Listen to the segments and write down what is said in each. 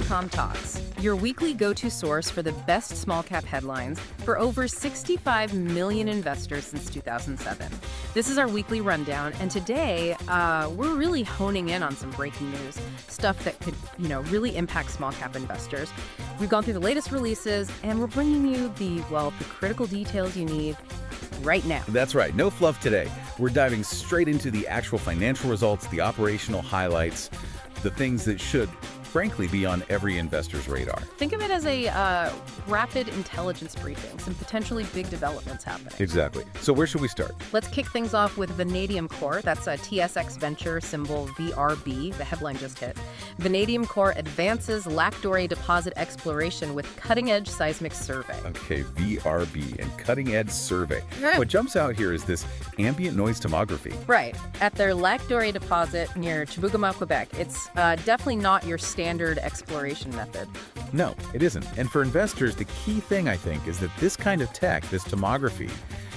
AGORACOM Talks, your weekly go-to source for the best small-cap headlines for over 65 million investors since 2007. This is our weekly rundown, and today we're really honing in on some breaking news, stuff that could, really impact small-cap investors. We've gone through the latest releases, and we're bringing you the critical details you need right now. That's right. No fluff today. We're diving straight into the actual financial results, the operational highlights, the things that should, frankly, be on every investor's radar. Think of it as a rapid intelligence briefing, some potentially big developments happening. Exactly. So where should we start? Let's kick things off with Venadium Corp. That's a TSX Venture, symbol VRB. The headline just hit. Venadium Corp advances Lac Doré deposit exploration with cutting-edge seismic survey. Okay, VRB and cutting-edge survey. What jumps out here is this ambient noise tomography. Right. At their Lac Doré deposit near Chibougamau, Quebec. It's definitely not your standard exploration method. No, it isn't. And for investors, the key thing, I think, is that this kind of tech, this tomography,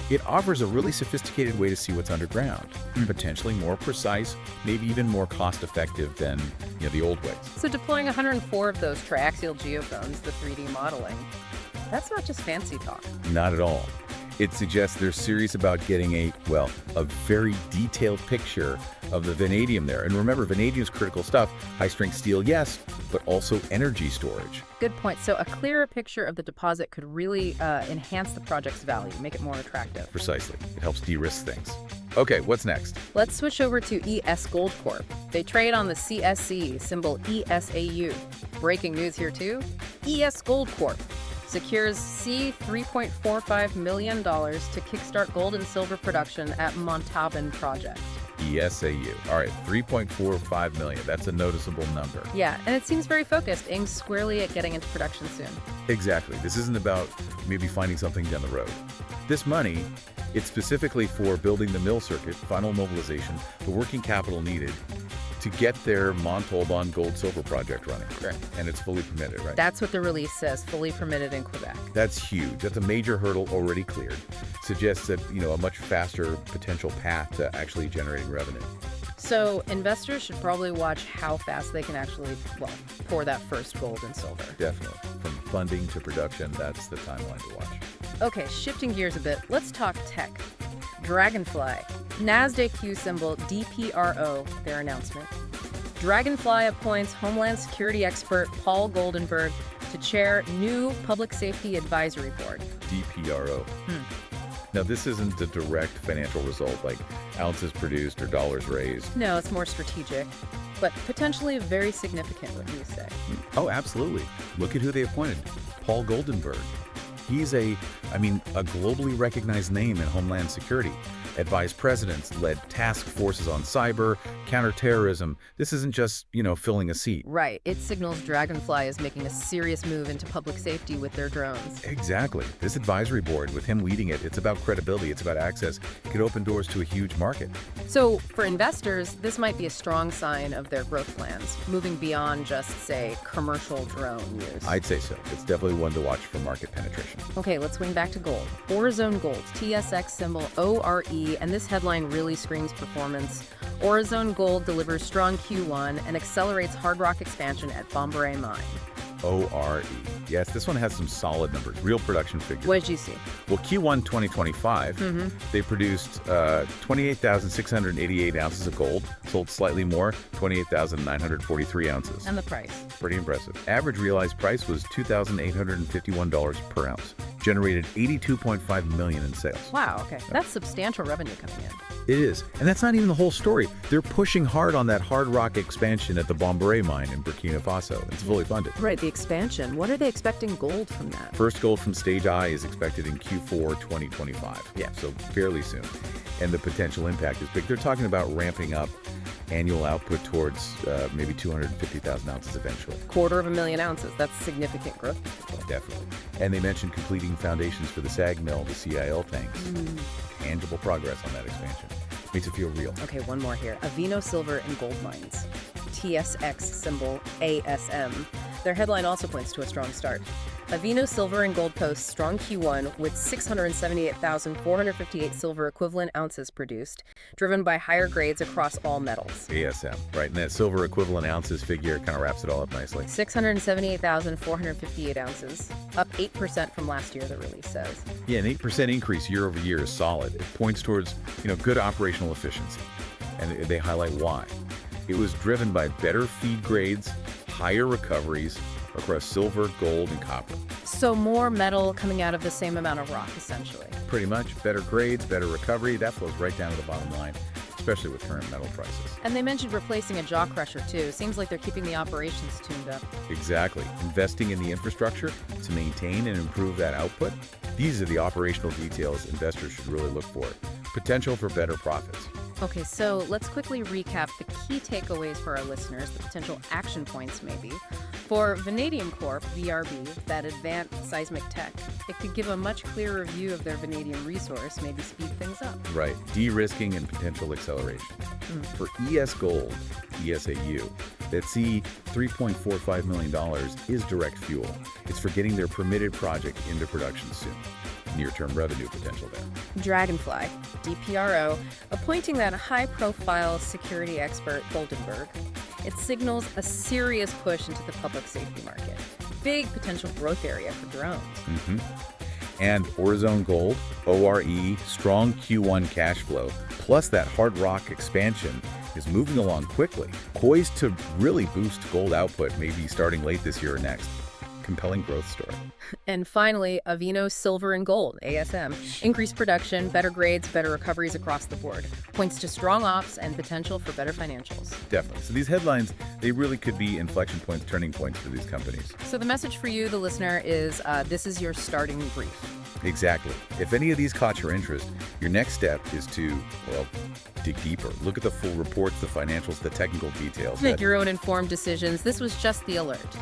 it offers a really sophisticated way to see what's underground, potentially more precise, maybe even more cost-effective than the old ways. So deploying 104 of those triaxial geophones, the 3D modeling, that's not just fancy talk. Not at all. It suggests they're serious about getting a very detailed picture of the vanadium there. And remember, vanadium's critical stuff. High-strength steel, yes, but also energy storage. Good point. So a clearer picture of the deposit could really enhance the project's value, make it more attractive. Precisely. It helps de-risk things. Okay, what's next? Let's switch over to ESGold Corp. They trade on the CSE, symbol ESAU. Breaking news here too. ESGold Corp secures $3.45 million to kickstart gold and silver production at Montauban project. ESAU. All right, $3.45 million. That's a noticeable number. Yeah, and it seems very focused, aimed squarely at getting into production soon. Exactly. This isn't about maybe finding something down the road. This money, it's specifically for building the mill circuit, final mobilization, the working capital needed to get their Montauban gold-silver project running. Sure. And it's fully permitted, right? That's what the release says, fully permitted in Quebec. That's huge. That's a major hurdle already cleared. Suggests that, a much faster potential path to actually generating revenue. So investors should probably watch how fast they can actually, pour that first gold and silver. Definitely. From funding to production, that's the timeline to watch. Okay, shifting gears a bit, let's talk tech. Dragonfly. NASDAQ symbol DPRO, their announcement. Dragonfly appoints Homeland Security expert Paul Goldenberg to chair new Public Safety Advisory Board. DPRO. Now, this isn't a direct financial result like ounces produced or dollars raised. No, it's more strategic, but potentially very significant, what you say. Oh, absolutely. Look at who they appointed. Paul Goldenberg. He's a globally recognized name in Homeland Security. Advised presidents, led task forces on cyber, counterterrorism. This isn't just, filling a seat. Right. It signals Dragonfly is making a serious move into public safety with their drones. Exactly. This advisory board, with him leading it, it's about credibility, it's about access. It could open doors to a huge market. So for investors, this might be a strong sign of their growth plans, moving beyond just, say, commercial drone use. I'd say so. It's definitely one to watch for market penetration. Okay, let's swing back to gold. Orezone Gold, TSX symbol ORE, and this headline really screams performance. Orezone Gold delivers strong Q1 and accelerates hard rock expansion at Bombaré mine. ORE. Yes, this one has some solid numbers, real production figures. What did you see? Well, Q1 2025, they produced 28,688 ounces of gold, sold slightly more, 28,943 ounces. And the price? Pretty impressive. Average realized price was $2,851 per ounce. Generated $82.5 million in sales. Wow, okay. That's substantial revenue coming in. It is. And that's not even the whole story. They're pushing hard on that hard rock expansion at the Bombaré mine in Burkina Faso. It's fully funded. Right, the expansion. What are they expecting gold from that? First gold from Stage I is expected in Q4 2025. Yeah, so fairly soon. And the potential impact is big. They're talking about ramping up annual output towards maybe 250,000 ounces eventually. 250,000 ounces. That's significant growth. Definitely. And they mentioned completing foundations for the SAG mill, the CIL tanks. Tangible progress on that expansion. Makes it feel real. Okay, one more here. Avino silver and gold mines. TSX symbol ASM. Their headline also points to a strong start. Avino Silver and Gold posts strong Q1 with 678,458 silver equivalent ounces produced, driven by higher grades across all metals. ASM, right? And that silver equivalent ounces figure kind of wraps it all up nicely. 678,458 ounces, up 8% from last year, the release says. Yeah, an 8% increase year over year is solid. It points towards, good operational efficiency. And they highlight why. It was driven by better feed grades, higher recoveries across silver, gold, and copper. So more metal coming out of the same amount of rock, essentially. Pretty much. Better grades, better recovery. That flows right down to the bottom line, especially with current metal prices. And they mentioned replacing a jaw crusher, too. Seems like they're keeping the operations tuned up. Exactly. Investing in the infrastructure to maintain and improve that output. These are the operational details investors should really look for. Potential for better profits. Okay, so let's quickly recap the key takeaways for our listeners, the potential action points maybe. For Venadium Corp, VRB, that advanced seismic tech, it could give a much clearer view of their vanadium resource, maybe speed things up. Right, de-risking and potential acceleration. For ESGold, ESAU, that $3.45 million is direct fuel. It's for getting their permitted project into production soon. Near-term revenue potential there. Dragonfly, DPRO, appointing that high-profile security expert Goldenberg. It signals a serious push into the public safety market. Big potential growth area for drones. And Orezone Gold, ORE, strong Q1 cash flow, plus that hard rock expansion is moving along quickly, poised to really boost gold output maybe starting late this year or next. Compelling growth story. And finally, Avino Silver and Gold, ASM. Increased production, better grades, better recoveries across the board. Points to strong ops and potential for better financials. Definitely. So these headlines, they really could be inflection points, turning points for these companies. So the message for you, the listener, is this is your starting brief. Exactly. If any of these caught your interest, your next step is to, dig deeper. Look at the full reports, the financials, the technical details. Make your own informed decisions. This was just the alert.